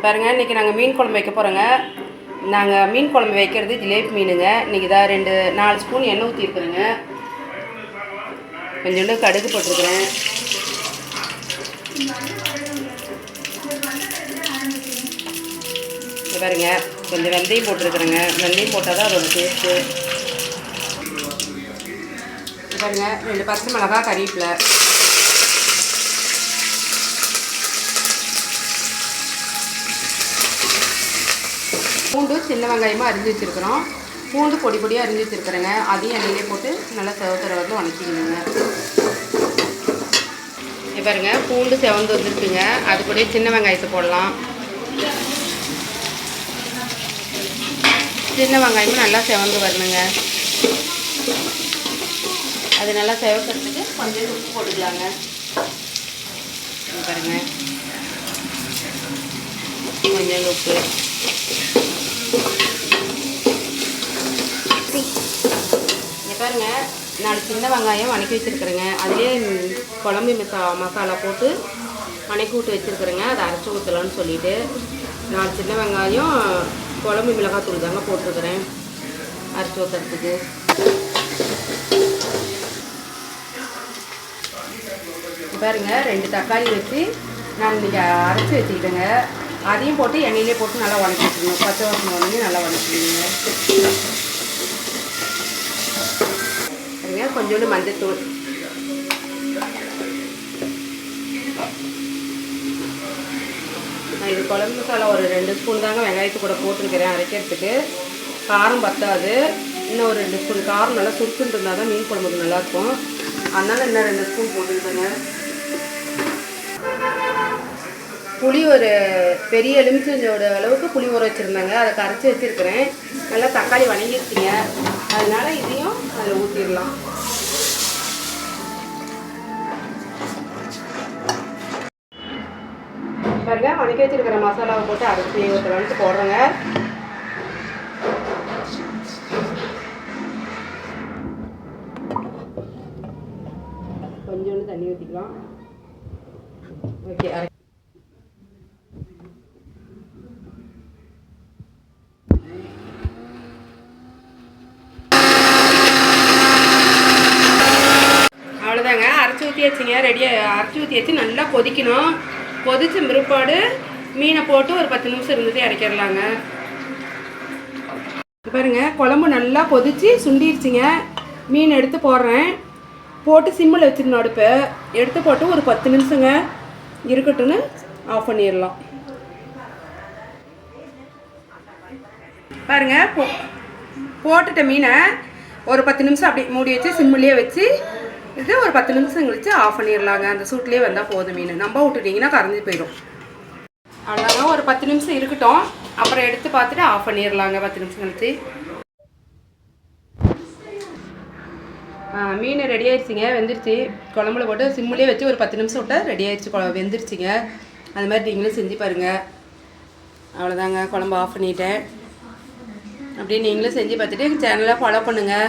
பாருங்கள், இன்றைக்கி நாங்கள் மீன் குழம்பு வைக்க போகிறோங்க. நாங்கள் மீன் குழம்பு வைக்கிறது ஜிலேபி மீனுங்க. இன்றைக்கி தான் 4 ஸ்பூன் எண்ணெய் ஊற்றிருக்குறேங்க. கொஞ்சோண்டு கடுகு போட்டிருக்கிறேன். பாருங்க, கொஞ்சம் வெந்தயம் போட்டிருக்குறேங்க. வெந்தயம் போட்டால் தான் அதோட டேஸ்ட்டு. பாருங்க, 2 பச்சை மிளகாய், கறிவேப்பிலை, பூண்டு சின்ன வெங்காயமாக அரிஞ்சு வச்சுருக்குறோம். பூண்டு பொடி பொடியாக அரிஞ்சு வச்சுருக்குறேங்க. அதையும் எண்ணெயிலே போட்டு நல்லா செவத்தரை வந்து வணக்கிக்கணுங்க. பாருங்க, பூண்டு செவந்து வந்துருக்குங்க. அது கூட சின்ன வெங்காயத்தை போடலாம். சின்ன வெங்காயமும் நல்லா செவந்து வரணுங்க. அது நல்லா செவக்கிறதுக்கு கொஞ்சம் உப்பு போட்டுக்கலாங்க. பாருங்க, கொஞ்சம் உப்பு. இங்கே பாருங்க, 4 சின்ன வெங்காயம் வணக்கி வச்சுருக்குறேங்க. அதுலேயே குழம்பு மசாலா போட்டு வணக்கி விட்டு வச்சுருக்குறேங்க. அதை அரைச்சி ஊற்றலான்னு சொல்லிவிட்டு 4 சின்ன வெங்காயம் குழம்பு மிளகாத்தூள் தாங்க போட்டிருக்கிறேன் அரைச்சி ஊற்றுறதுக்கு. பாருங்க, 2 தக்காளி வச்சு நான் இன்றைக்கி அரைச்சி வச்சுக்கிட்டேங்க. அதையும் போட்டு எண்ணெயிலே போட்டு நல்லா வணக்கி வச்சுக்கணும். பச்சை வாசனை வந்து நல்லா வணக்கிடுங்க. பாருங்க, கொஞ்சோண்டு மஞ்சத்தூள், நான் இது குழம்பு மசாலா ஒரு 2 ஸ்பூன் தாங்க வெங்காயத்து கூட போட்டிருக்கிறேன் அரைக்கிறதுக்கு. காரம் பத்தாது. இன்னும் ஒரு 2 ஸ்பூன் காரம் நல்லா சுருக்குன்னு இருந்தால் தான் மீன் குழம்புக்கு நல்லாயிருக்கும். அதனால் இன்னும் 2 ஸ்பூன் போட்டுருக்கேங்க. புளி ஒரு பெரிய எலுமிச்சஞ்சோட அளவுக்கு புளி ஊற வச்சுருந்தாங்க. அதை கரைச்சி வச்சுருக்கிறேன். நல்லா தக்காளி வணங்கிடுச்சிங்க. அதனால் இதையும் அதில் ஊற்றிடலாம். பாருங்க, வணக்கி வச்சுருக்கிற மசாலாவை போட்டு அரைச்சி ஊற்றலான்ட்டு போடுறேங்க. கொஞ்சோண்டு தண்ணி ஊற்றிக்கலாம். ஓகே, அவ்வளோதாங்க. அரைச்சி ஊற்றி வச்சுங்க. ரெடியாக அரைச்சி ஊற்றி வச்சு நல்லா கொதிக்கணும். கொதிச்ச பிற்பாடு மீனை போட்டு ஒரு 10 நிமிஷம் இருந்துட்டு இறக்கிடலாங்க. பாருங்க, குழம்பு நல்லா கொதித்து சுண்டிடுச்சிங்க. மீன் எடுத்து போடுறேன். போட்டு சிம்மில் வச்சிடணும். அடுப்பை எடுத்து போட்டு ஒரு 10 நிமிஷங்க இருக்கட்டும்னு ஆஃப் பண்ணிடலாம். பாருங்க, போட்டுட்ட மீனை ஒரு 10 நிமிஷம் அப்படி மூடி வச்சு சிம்மிலேயே வச்சு இது ஒரு 10 நிமிஷம் கழிச்சு ஆஃப் பண்ணிடலாங்க. அந்த சூட்லேயே வந்தால் போதும். மீன் நம்ப விட்டுட்டிங்கன்னா கரைஞ்சி போயிடும். அவ்வளோதாங்க, ஒரு 10 நிமிஷம் இருக்கட்டும். அப்புறம் எடுத்து பார்த்துட்டு ஆஃப் பண்ணிடலாங்க 10 நிமிஷம் கழிச்சு. மீன் ரெடி ஆயிடுச்சிங்க, வெந்துருச்சு. குழம்புல போட்டு சிம்மிலே வச்சு ஒரு 10 நிமிஷம் விட்டால் ரெடி ஆயிடுச்சு, வெந்துருச்சுங்க. அது மாதிரி நீங்களும் செஞ்சு பாருங்கள். அவ்வளோதாங்க, குழம்பு ஆஃப் பண்ணிட்டேன். அப்படியே நீங்களும் செஞ்சு பார்த்துட்டு எங்கள் சேனலை ஃபாலோ பண்ணுங்கள்.